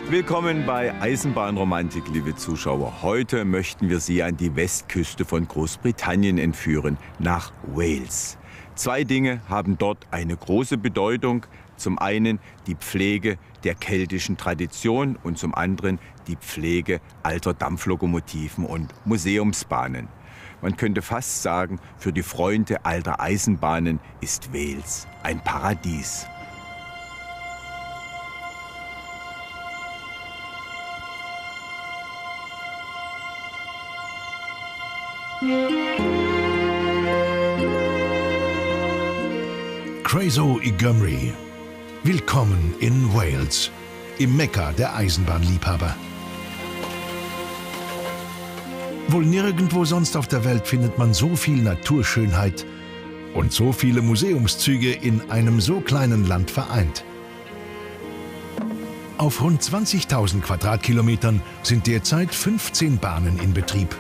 Willkommen bei Eisenbahnromantik, liebe Zuschauer. Heute möchten wir Sie an die Westküste von Großbritannien entführen, nach Wales. Zwei Dinge haben dort eine große Bedeutung. Zum einen die Pflege der keltischen Tradition und zum anderen die Pflege alter Dampflokomotiven und Museumsbahnen. Man könnte fast sagen, für die Freunde alter Eisenbahnen ist Wales ein Paradies. Crazo y Gymru. Willkommen in Wales, im Mekka der Eisenbahnliebhaber. Wohl nirgendwo sonst auf der Welt findet man so viel Naturschönheit und so viele Museumszüge in einem so kleinen Land vereint. Auf rund 20.000 Quadratkilometern sind derzeit 15 Bahnen in Betrieb.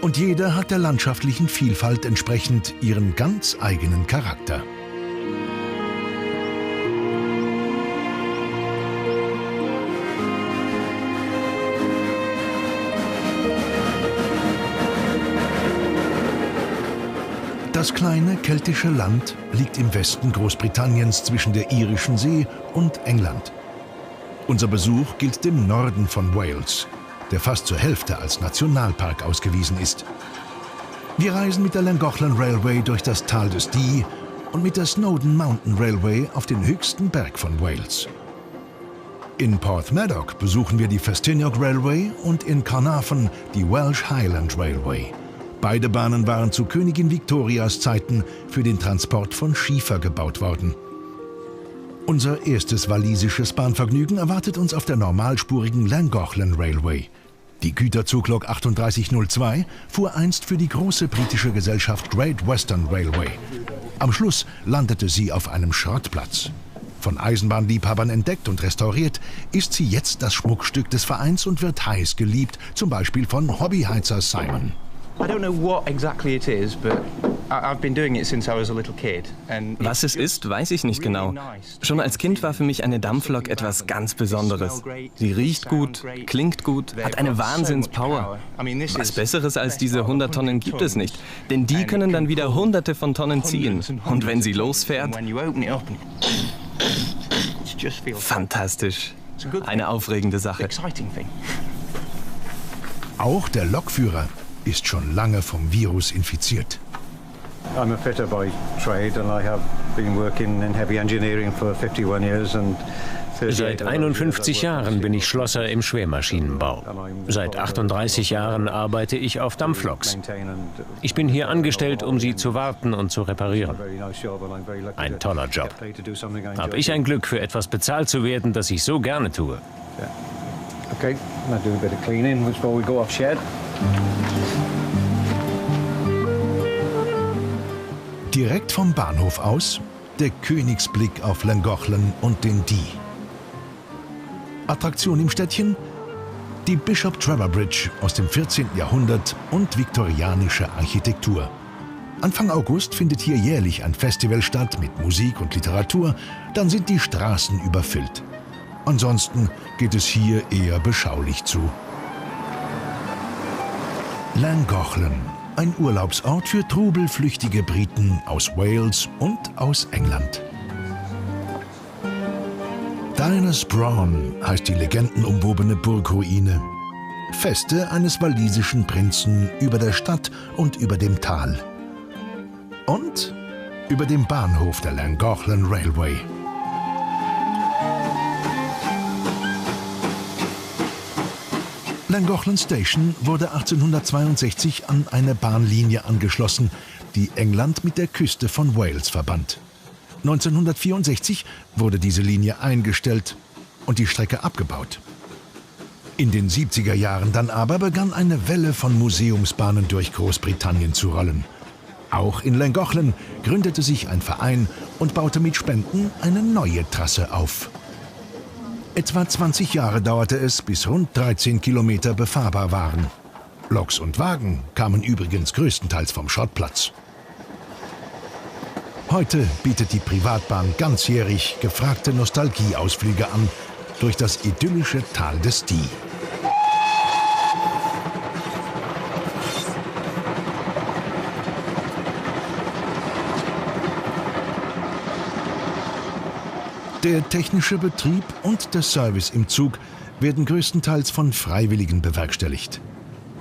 Und jeder hat der landschaftlichen Vielfalt entsprechend ihren ganz eigenen Charakter. Das kleine keltische Land liegt im Westen Großbritanniens zwischen der Irischen See und England. Unser Besuch gilt dem Norden von Wales, der fast zur Hälfte als Nationalpark ausgewiesen ist. Wir reisen mit der Llangollen Railway durch das Tal des Dee und mit der Snowdon Mountain Railway auf den höchsten Berg von Wales. In Porthmadog besuchen wir die Festiniog Railway und in Carnarvon die Welsh Highland Railway. Beide Bahnen waren zu Königin Victorias Zeiten für den Transport von Schiefer gebaut worden. Unser erstes walisisches Bahnvergnügen erwartet uns auf der normalspurigen Llangollen Railway. Die Güterzuglok 3802 fuhr einst für die große britische Gesellschaft Great Western Railway. Am Schluss landete sie auf einem Schrottplatz. Von Eisenbahnliebhabern entdeckt und restauriert, ist sie jetzt das Schmuckstück des Vereins und wird heiß geliebt, zum Beispiel von Hobbyheizer Simon. Was es ist, weiß ich nicht genau. Schon als Kind war für mich eine Dampflok etwas ganz Besonderes. Sie riecht gut, klingt gut, hat eine Wahnsinnspower. Was Besseres als diese 100 Tonnen gibt es nicht, denn die können dann wieder Hunderte von Tonnen ziehen. Und wenn sie losfährt... Fantastisch. Eine aufregende Sache. Auch der Lokführer ist schon lange vom Virus infiziert. I'm a fitter by trade and I have been working in heavy engineering for 51 years and Seit 51 Jahren bin ich Schlosser im Schwermaschinenbau. Seit 38 Jahren arbeite ich auf Dampfloks. Ich bin hier angestellt, um sie zu warten und zu reparieren. Ein toller Job. Habe ich ein Glück, für etwas bezahlt zu werden, das ich so gerne tue. Okay, I'll do a bit of cleaning before we go off shed. Direkt vom Bahnhof aus der Königsblick auf Llangollen und den Dee. Attraktion im Städtchen? Die Bishop Trevor Bridge aus dem 14. Jahrhundert und viktorianische Architektur. Anfang August findet hier jährlich ein Festival statt mit Musik und Literatur, dann sind die Straßen überfüllt. Ansonsten geht es hier eher beschaulich zu. Llangollen, ein Urlaubsort für trubelflüchtige Briten aus Wales und aus England. Dinas Bran heißt die legendenumwobene Burgruine. Feste eines walisischen Prinzen über der Stadt und über dem Tal. Und über dem Bahnhof der Llangollen Railway. Llangollen Station wurde 1862 an eine Bahnlinie angeschlossen, die England mit der Küste von Wales verband. 1964 wurde diese Linie eingestellt und die Strecke abgebaut. In den 70er Jahren dann aber begann eine Welle von Museumsbahnen durch Großbritannien zu rollen. Auch in Llangollen gründete sich ein Verein und baute mit Spenden eine neue Trasse auf. Etwa 20 Jahre dauerte es, bis rund 13 Kilometer befahrbar waren. Loks und Wagen kamen übrigens größtenteils vom Schrottplatz. Heute bietet die Privatbahn ganzjährig gefragte Nostalgieausflüge an durch das idyllische Tal des Dee. Der technische Betrieb und der Service im Zug werden größtenteils von Freiwilligen bewerkstelligt.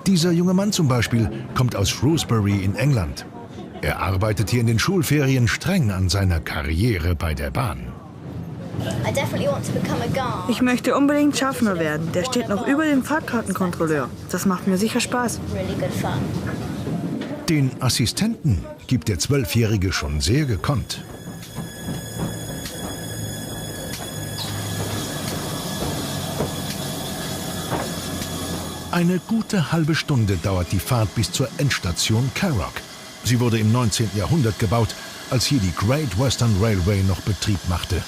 Dieser junge Mann zum Beispiel kommt aus Shrewsbury in England. Er arbeitet hier in den Schulferien streng an seiner Karriere bei der Bahn. Ich möchte unbedingt Schaffner werden. Der steht noch über dem Fahrkartenkontrolleur. Das macht mir sicher Spaß. Den Assistenten gibt der 12-Jährige schon sehr gekonnt. Eine gute halbe Stunde dauert die Fahrt bis zur Endstation Carrock. Sie wurde im 19. Jahrhundert gebaut, als hier die Great Western Railway noch Betrieb machte.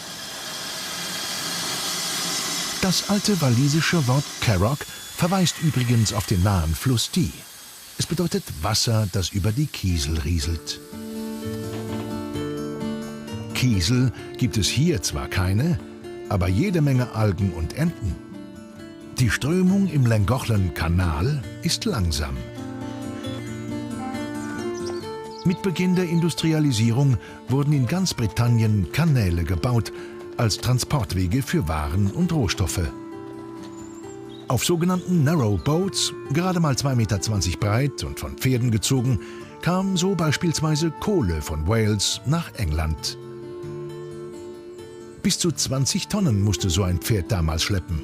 Das alte walisische Wort Carrock verweist übrigens auf den nahen Fluss Dee. Es bedeutet Wasser, das über die Kiesel rieselt. Kiesel gibt es hier zwar keine, aber jede Menge Algen und Enten. Die Strömung im Llangollen-Kanal ist langsam. Mit Beginn der Industrialisierung wurden in ganz Britannien Kanäle gebaut als Transportwege für Waren und Rohstoffe. Auf sogenannten Narrow Boats, gerade mal 2,20 Meter breit und von Pferden gezogen, kam so beispielsweise Kohle von Wales nach England. Bis zu 20 Tonnen musste so ein Pferd damals schleppen.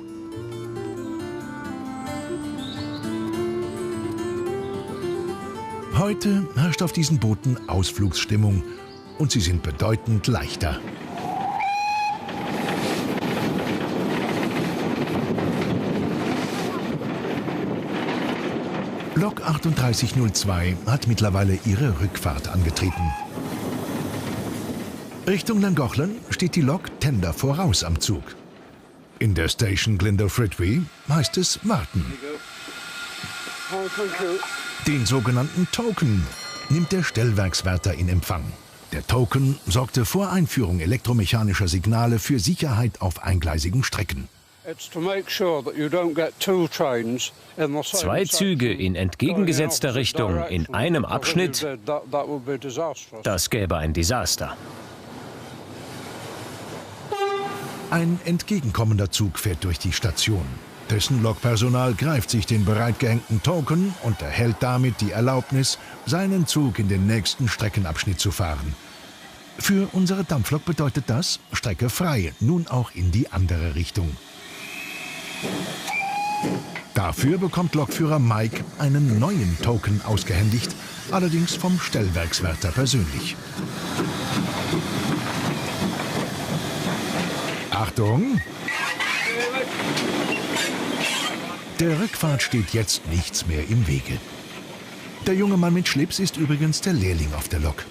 Heute herrscht auf diesen Booten Ausflugsstimmung und sie sind bedeutend leichter. Lok 3802 hat mittlerweile ihre Rückfahrt angetreten. Richtung Llangollen steht die Lok Tender voraus am Zug. In der Station Glyndwr-Fritwi heißt es warten. Den sogenannten Token nimmt der Stellwerkswärter in Empfang. Der Token sorgte vor Einführung elektromechanischer Signale für Sicherheit auf eingleisigen Strecken. Zwei Züge in entgegengesetzter Richtung in einem Abschnitt, das gäbe ein Desaster. Ein entgegenkommender Zug fährt durch die Station. Dessen Lokpersonal greift sich den bereitgehängten Token und erhält damit die Erlaubnis, seinen Zug in den nächsten Streckenabschnitt zu fahren. Für unsere Dampflok bedeutet das Strecke frei, nun auch in die andere Richtung. Dafür bekommt Lokführer Mike einen neuen Token ausgehändigt, allerdings vom Stellwerkswärter persönlich. Achtung! Der Rückfahrt steht jetzt nichts mehr im Wege. Der junge Mann mit Schlips ist übrigens der Lehrling auf der Lok.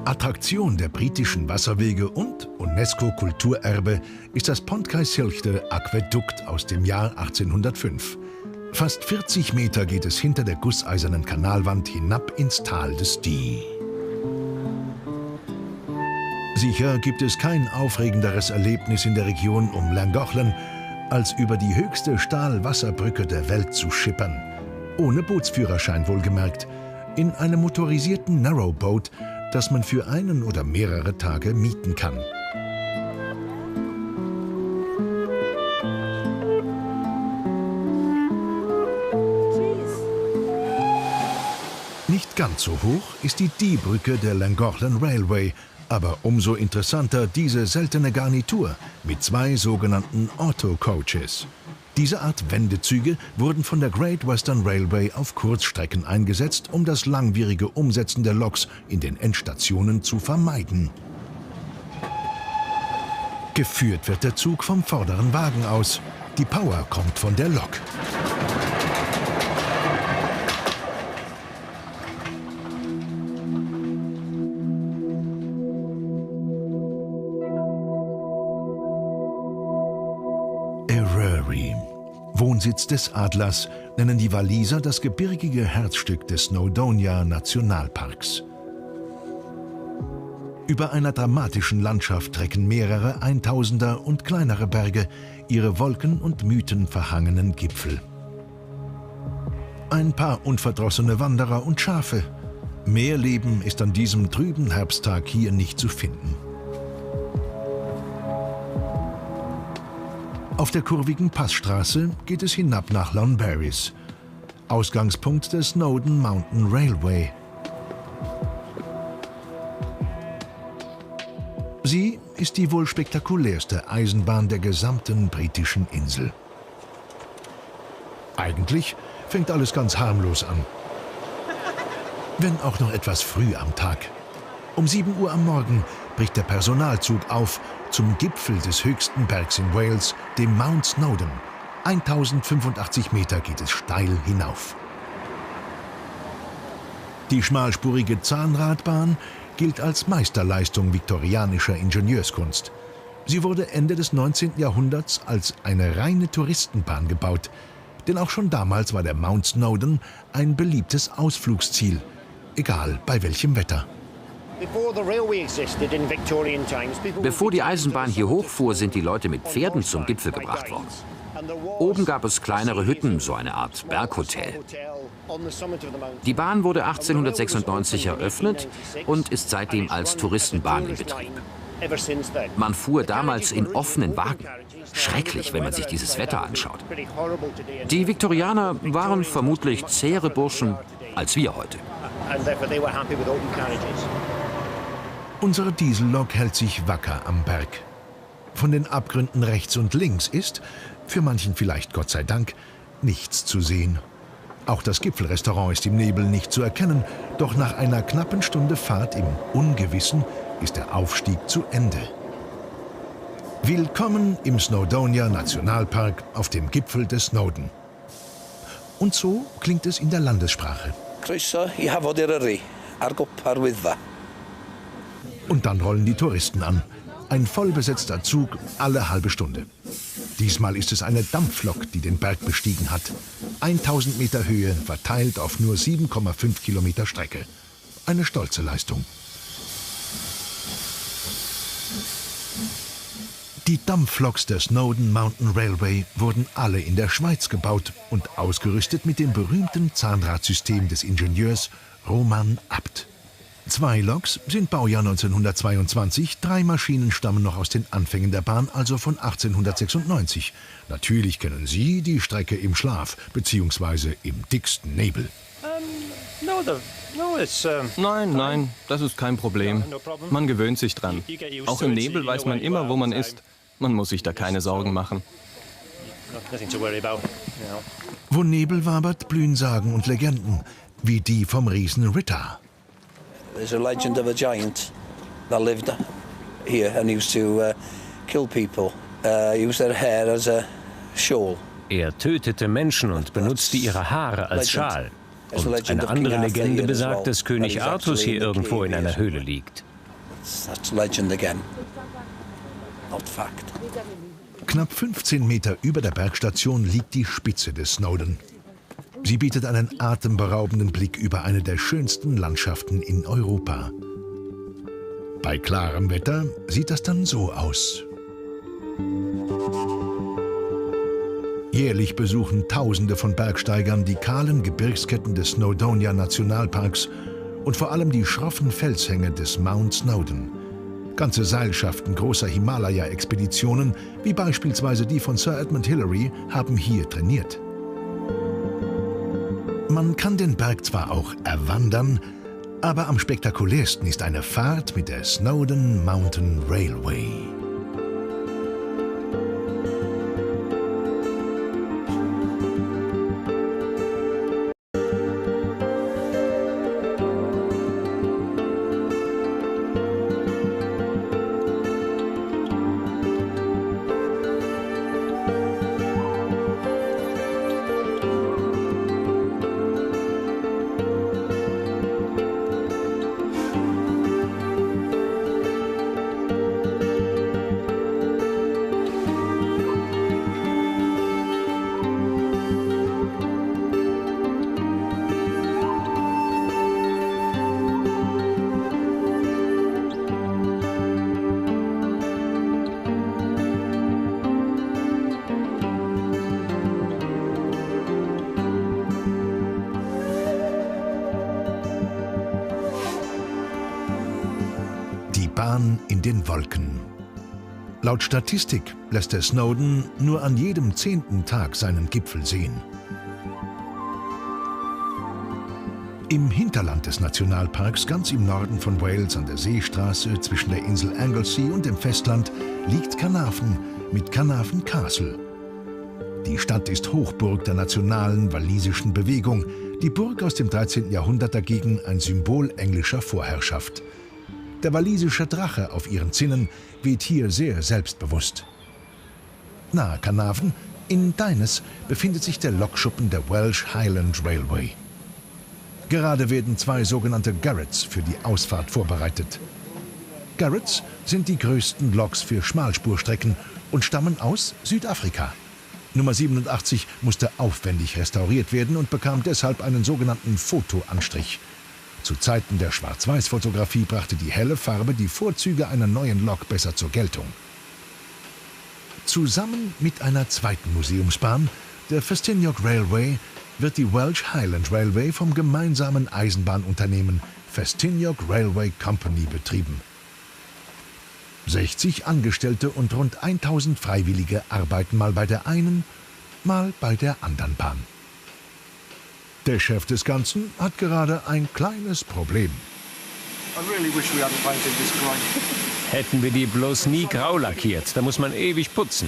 Attraktion der britischen Wasserwege und UNESCO-Kulturerbe ist das Pontcysyllte Aquädukt aus dem Jahr 1805. Fast 40 Meter geht es hinter der gusseisernen Kanalwand hinab ins Tal des Dee. Sicher gibt es kein aufregenderes Erlebnis in der Region um Llangollen, als über die höchste Stahlwasserbrücke der Welt zu schippern. Ohne Bootsführerschein wohlgemerkt, in einem motorisierten Narrowboat, das man für einen oder mehrere Tage mieten kann. Nicht ganz so hoch ist die Dee-Brücke der Llangollen Railway, aber umso interessanter diese seltene Garnitur mit zwei sogenannten Auto-Coaches. Diese Art Wendezüge wurden von der Great Western Railway auf Kurzstrecken eingesetzt, um das langwierige Umsetzen der Loks in den Endstationen zu vermeiden. Geführt wird der Zug vom vorderen Wagen aus. Die Power kommt von der Lok. Wohnsitz des Adlers, nennen die Waliser das gebirgige Herzstück des Snowdonia Nationalparks. Über einer dramatischen Landschaft trecken mehrere Eintausender und kleinere Berge ihre wolken- und mythenverhangenen Gipfel. Ein paar unverdrossene Wanderer und Schafe. Mehr Leben ist an diesem trüben Herbsttag hier nicht zu finden. Auf der kurvigen Passstraße geht es hinab nach Llanberis, Ausgangspunkt des Snowdon Mountain Railway. Sie ist die wohl spektakulärste Eisenbahn der gesamten britischen Insel. Eigentlich fängt alles ganz harmlos an. Wenn auch noch etwas früh am Tag. Um 7 Uhr am Morgen bricht der Personalzug auf zum Gipfel des höchsten Bergs in Wales, dem Mount Snowdon. 1085 Meter geht es steil hinauf. Die schmalspurige Zahnradbahn gilt als Meisterleistung viktorianischer Ingenieurskunst. Sie wurde Ende des 19. Jahrhunderts als eine reine Touristenbahn gebaut. Denn auch schon damals war der Mount Snowdon ein beliebtes Ausflugsziel, egal bei welchem Wetter. Bevor die Eisenbahn hier hochfuhr, sind die Leute mit Pferden zum Gipfel gebracht worden. Oben gab es kleinere Hütten, so eine Art Berghotel. Die Bahn wurde 1896 eröffnet und ist seitdem als Touristenbahn in Betrieb. Man fuhr damals in offenen Wagen. Schrecklich, wenn man sich dieses Wetter anschaut. Die Viktorianer waren vermutlich zähere Burschen als wir heute. Unsere Diesellok hält sich wacker am Berg. Von den Abgründen rechts und links ist, für manchen vielleicht Gott sei Dank, nichts zu sehen. Auch das Gipfelrestaurant ist im Nebel nicht zu erkennen, doch nach einer knappen Stunde Fahrt im Ungewissen ist der Aufstieg zu Ende. Willkommen im Snowdonia Nationalpark auf dem Gipfel des Snowdon. Und so klingt es in der Landessprache. Und dann rollen die Touristen an. Ein vollbesetzter Zug alle halbe Stunde. Diesmal ist es eine Dampflok, die den Berg bestiegen hat. 1000 Meter Höhe, verteilt auf nur 7,5 Kilometer Strecke. Eine stolze Leistung. Die Dampfloks der Snowdon Mountain Railway wurden alle in der Schweiz gebaut und ausgerüstet mit dem berühmten Zahnradsystem des Ingenieurs Roman Abt. 2 Loks sind Baujahr 1922, 3 Maschinen stammen noch aus den Anfängen der Bahn, also von 1896. Natürlich kennen Sie die Strecke im Schlaf, beziehungsweise im dicksten Nebel. Nein, das ist kein Problem. Man gewöhnt sich dran. Auch im Nebel weiß man immer, wo man ist. Man muss sich da keine Sorgen machen. Wo Nebel wabert, blühen Sagen und Legenden, wie die vom Riesen Ritter. There's a legend of a giant that lived here and used to kill people. Used their hair as a shawl. Er tötete Menschen und benutzte ihre Haare als Schal. Und eine andere Legende besagt, dass König Artus hier irgendwo in einer Höhle liegt. That's legend again, not fact. Knapp 15 Meter über der Bergstation liegt die Spitze des Snowdon. Sie bietet einen atemberaubenden Blick über eine der schönsten Landschaften in Europa. Bei klarem Wetter sieht das dann so aus. Jährlich besuchen Tausende von Bergsteigern die kahlen Gebirgsketten des Snowdonia Nationalparks und vor allem die schroffen Felshänge des Mount Snowdon. Ganze Seilschaften großer Himalaya-Expeditionen, wie beispielsweise die von Sir Edmund Hillary, haben hier trainiert. Man kann den Berg zwar auch erwandern, aber am spektakulärsten ist eine Fahrt mit der Snowdon Mountain Railway. Bahn in den Wolken. Laut Statistik lässt der Snowdon nur an jedem 10. Tag seinen Gipfel sehen. Im Hinterland des Nationalparks, ganz im Norden von Wales an der Seestraße zwischen der Insel Anglesey und dem Festland, liegt Carnarvon mit Carnarvon Castle. Die Stadt ist Hochburg der nationalen walisischen Bewegung, die Burg aus dem 13. Jahrhundert dagegen ein Symbol englischer Vorherrschaft. Der walisische Drache auf ihren Zinnen weht hier sehr selbstbewusst. Nahe Carnarvon, in Dyness, befindet sich der Lokschuppen der Welsh Highland Railway. Gerade werden 2 sogenannte Garretts für die Ausfahrt vorbereitet. Garretts sind die größten Loks für Schmalspurstrecken und stammen aus Südafrika. Nummer 87 musste aufwendig restauriert werden und bekam deshalb einen sogenannten Fotoanstrich. Zu Zeiten der Schwarz-Weiß-Fotografie brachte die helle Farbe die Vorzüge einer neuen Lok besser zur Geltung. Zusammen mit einer zweiten Museumsbahn, der Festiniog Railway, wird die Welsh Highland Railway vom gemeinsamen Eisenbahnunternehmen Festiniog Railway Company betrieben. 60 Angestellte und rund 1000 Freiwillige arbeiten mal bei der einen, mal bei der anderen Bahn. Der Chef des Ganzen hat gerade ein kleines Problem. Hätten wir die bloß nie grau lackiert, da muss man ewig putzen.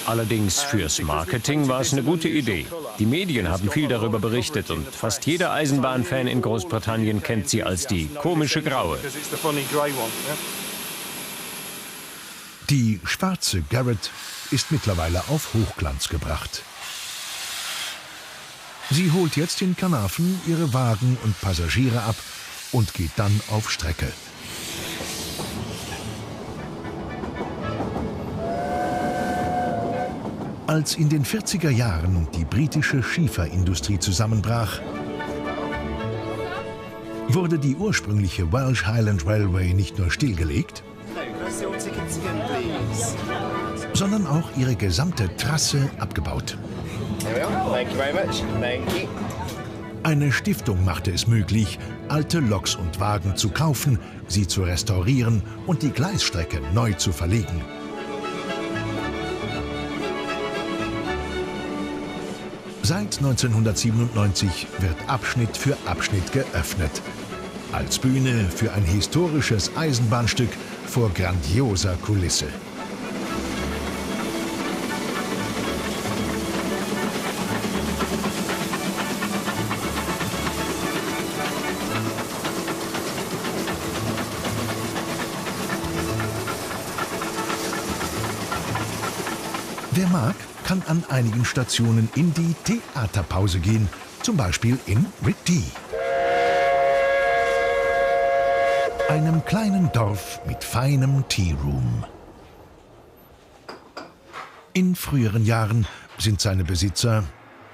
Allerdings fürs Marketing war es eine gute Idee. Die Medien haben viel darüber berichtet und fast jeder Eisenbahnfan in Großbritannien kennt sie als die komische Graue. Die schwarze Garrett ist mittlerweile auf Hochglanz gebracht. Sie holt jetzt in Carnarvon ihre Wagen und Passagiere ab und geht dann auf Strecke. Als in den 40er Jahren die britische Schieferindustrie zusammenbrach, wurde die ursprüngliche Welsh Highland Railway nicht nur stillgelegt, sondern auch ihre gesamte Trasse abgebaut. Eine Stiftung machte es möglich, alte Loks und Wagen zu kaufen, sie zu restaurieren und die Gleisstrecke neu zu verlegen. Seit 1997 wird Abschnitt für Abschnitt geöffnet. Als Bühne für ein historisches Eisenbahnstück vor grandioser Kulisse. Wer mag, kann an einigen Stationen in die Theaterpause gehen, zum Beispiel in Ridley, einem kleinen Dorf mit feinem Tea Room. In früheren Jahren sind seine Besitzer,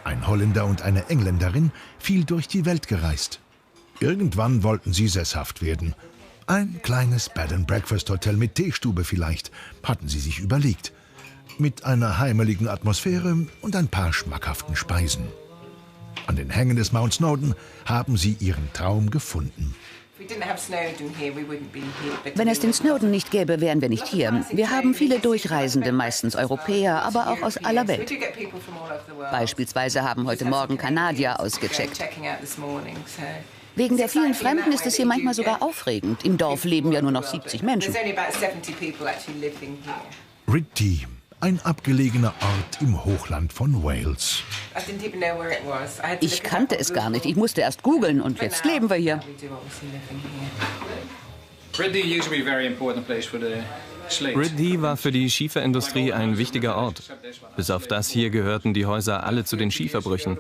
ein Holländer und eine Engländerin, viel durch die Welt gereist. Irgendwann wollten sie sesshaft werden. Ein kleines Bed-and-Breakfast-Hotel mit Teestube vielleicht, hatten sie sich überlegt. Mit einer heimeligen Atmosphäre und ein paar schmackhaften Speisen. An den Hängen des Mount Snowdon haben sie ihren Traum gefunden. Wenn es den Snowdon nicht gäbe, wären wir nicht hier. Wir haben viele Durchreisende, meistens Europäer, aber auch aus aller Welt. Beispielsweise haben heute Morgen Kanadier ausgecheckt. Wegen der vielen Fremden ist es hier manchmal sogar aufregend. Im Dorf leben ja nur noch 70 Menschen. Ridley, ein abgelegener Ort im Hochland von Wales. Ich kannte es gar nicht. Ich musste erst googeln und jetzt leben wir hier. Ridley war für die Schieferindustrie ein wichtiger Ort. Bis auf das hier gehörten die Häuser alle zu den Schieferbrüchen.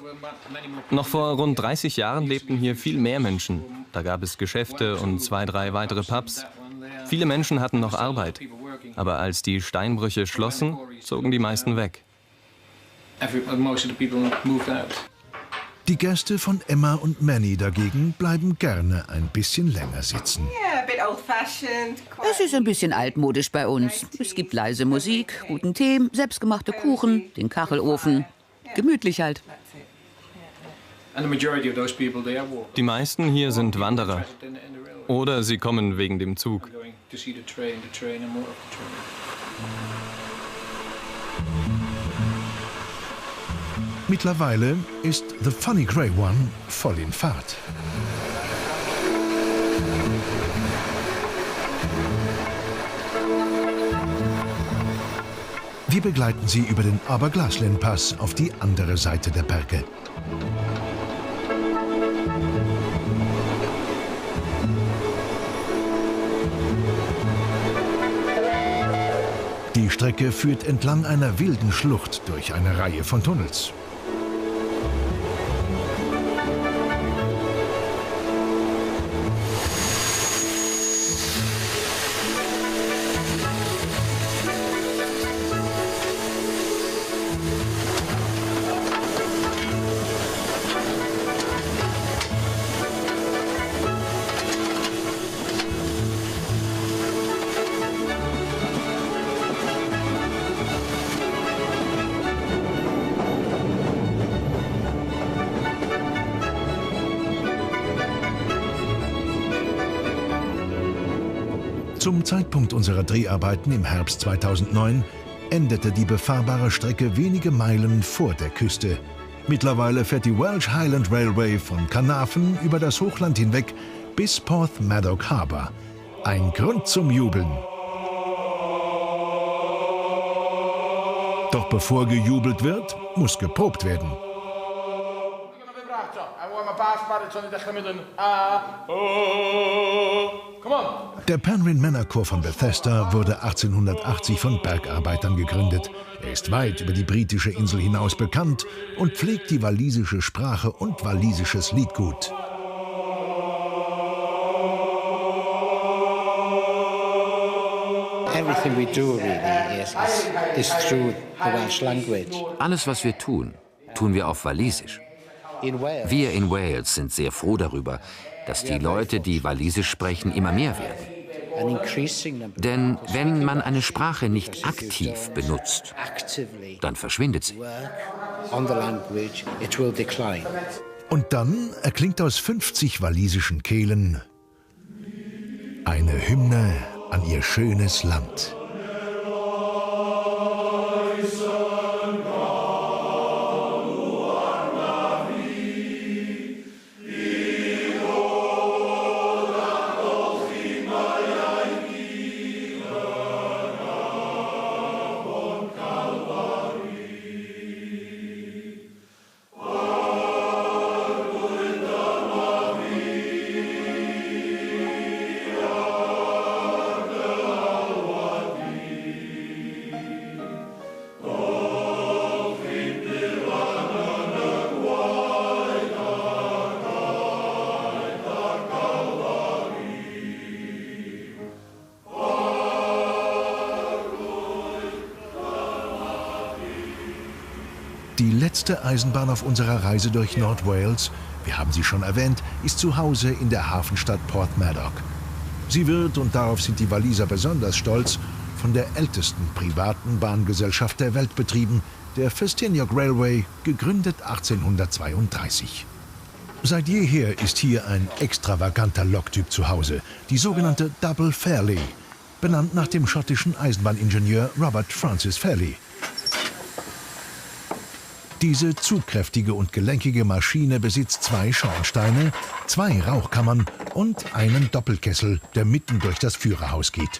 Noch vor rund 30 Jahren lebten hier viel mehr Menschen. Da gab es Geschäfte und 2, 3 weitere Pubs. Viele Menschen hatten noch Arbeit. Aber als die Steinbrüche schlossen, zogen die meisten weg. Die Gäste von Emma und Manny dagegen bleiben gerne ein bisschen länger sitzen. Es ist ein bisschen altmodisch bei uns. Es gibt leise Musik, guten Tee, selbstgemachte Kuchen, den Kachelofen. Gemütlich halt. Die meisten hier sind Wanderer. Oder sie kommen wegen dem Zug. Mittlerweile ist The Funny Grey One voll in Fahrt. Wir begleiten sie über den Aberglasland-Pass auf die andere Seite der Berge. Die Strecke führt entlang einer wilden Schlucht durch eine Reihe von Tunnels. Zum Zeitpunkt unserer Dreharbeiten im Herbst 2009 endete die befahrbare Strecke wenige Meilen vor der Küste. Mittlerweile fährt die Welsh Highland Railway von Carnarvon über das Hochland hinweg bis Porthmadog Harbour. Ein Grund zum Jubeln. Doch bevor gejubelt wird, muss geprobt werden. Der Penrhyn Manor Chor von Bethesda wurde 1880 von Bergarbeitern gegründet. Er ist weit über die britische Insel hinaus bekannt und pflegt die walisische Sprache und walisisches Liedgut. Alles, was wir tun, tun wir auf Walisisch. Wir in Wales sind sehr froh darüber, dass die Leute, die Walisisch sprechen, immer mehr werden. Denn wenn man eine Sprache nicht aktiv benutzt, dann verschwindet sie. Und dann erklingt aus 50 walisischen Kehlen eine Hymne an ihr schönes Land. Die letzte Eisenbahn auf unserer Reise durch Nordwales, wir haben sie schon erwähnt, ist zu Hause in der Hafenstadt Porthmadog. Sie wird, und darauf sind die Waliser besonders stolz, von der ältesten privaten Bahngesellschaft der Welt betrieben, der Ffestiniog Railway, gegründet 1832. Seit jeher ist hier ein extravaganter Loktyp zu Hause, die sogenannte Double Fairlie, benannt nach dem schottischen Eisenbahningenieur Robert Francis Fairlie. Diese zugkräftige und gelenkige Maschine besitzt 2 Schornsteine, 2 Rauchkammern und einen Doppelkessel, der mitten durch das Führerhaus geht.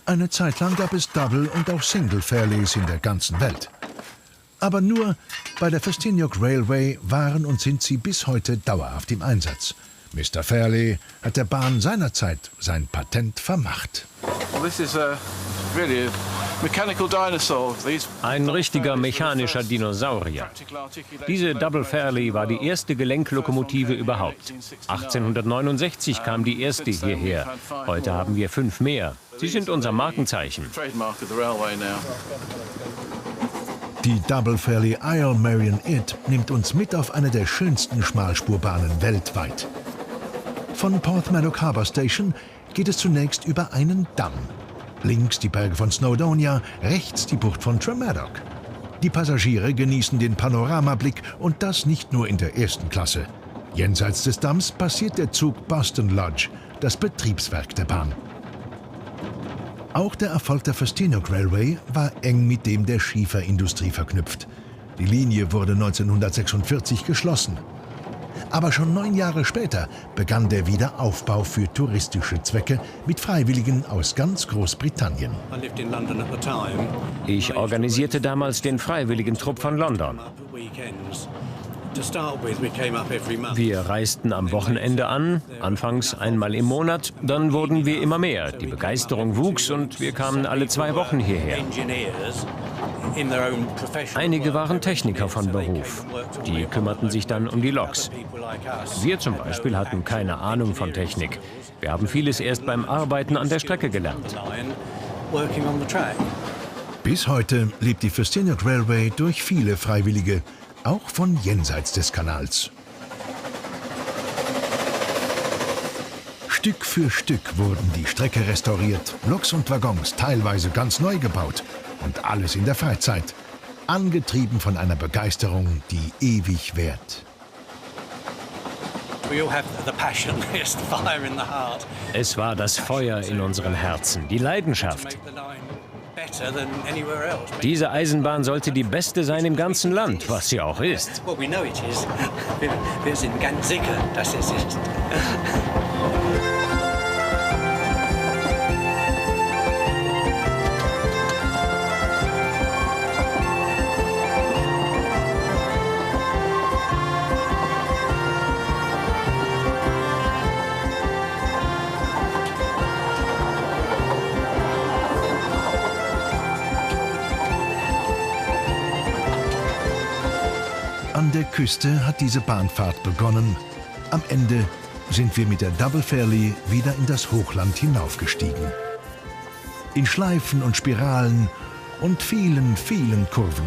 Eine Zeit lang gab es Double- und auch Single-Fairlies in der ganzen Welt. Aber nur bei der Ffestiniog Railway waren und sind sie bis heute dauerhaft im Einsatz. Mr. Fairlie hat der Bahn seinerzeit sein Patent vermacht. Ein richtiger mechanischer Dinosaurier. Diese Double Fairlie war die erste Gelenklokomotive überhaupt. 1869 kam die erste hierher. Heute haben wir 5 mehr. Sie sind unser Markenzeichen. Die Double Fairlie Isle Marion Id nimmt uns mit auf eine der schönsten Schmalspurbahnen weltweit. Von Porthmadog Harbour Station geht es zunächst über einen Damm. Links die Berge von Snowdonia, rechts die Bucht von Tremadog. Die Passagiere genießen den Panoramablick und das nicht nur in der ersten Klasse. Jenseits des Damms passiert der Zug Boston Lodge, das Betriebswerk der Bahn. Auch der Erfolg der Festiniog Railway war eng mit dem der Schieferindustrie verknüpft. Die Linie wurde 1946 geschlossen. Aber schon 9 Jahre später begann der Wiederaufbau für touristische Zwecke mit Freiwilligen aus ganz Großbritannien. Ich organisierte damals den Freiwilligentrupp von London. Wir reisten am Wochenende an, anfangs einmal im Monat, dann wurden wir immer mehr. Die Begeisterung wuchs und wir kamen alle 2 Wochen hierher. Einige waren Techniker von Beruf. Die kümmerten sich dann um die Loks. Wir zum Beispiel hatten keine Ahnung von Technik. Wir haben vieles erst beim Arbeiten an der Strecke gelernt. Bis heute lebt die Festiniog Railway durch viele Freiwillige, auch von jenseits des Kanals. Stück für Stück wurden die Strecke restauriert, Loks und Waggons teilweise ganz neu gebaut und alles in der Freizeit, angetrieben von einer Begeisterung, die ewig währt. Es war das Feuer in unseren Herzen, die Leidenschaft. Diese Eisenbahn sollte die beste sein im ganzen Land, was sie auch ist. Wir sind ganz sicher, dass es ist. An der Küste hat diese Bahnfahrt begonnen. Am Ende sind wir mit der Double Fairlie wieder in das Hochland hinaufgestiegen. In Schleifen und Spiralen und vielen, vielen Kurven.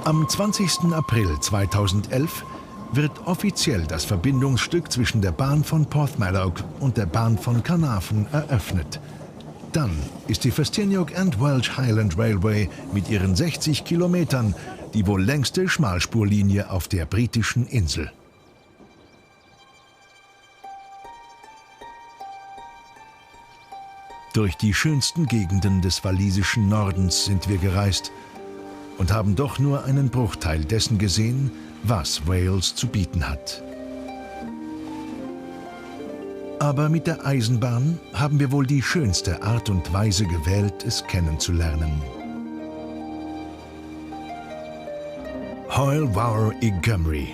Am 20. April 2011 wird offiziell das Verbindungsstück zwischen der Bahn von Porthmalloch und der Bahn von Carnarvon eröffnet. Dann ist die Festiniog and Welsh Highland Railway mit ihren 60 Kilometern die wohl längste Schmalspurlinie auf der britischen Insel. Durch die schönsten Gegenden des walisischen Nordens sind wir gereist und haben doch nur einen Bruchteil dessen gesehen, was Wales zu bieten hat. Aber mit der Eisenbahn haben wir wohl die schönste Art und Weise gewählt, es kennenzulernen. Hwyl Fawr i Gymru.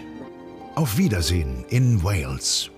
Auf Wiedersehen in Wales.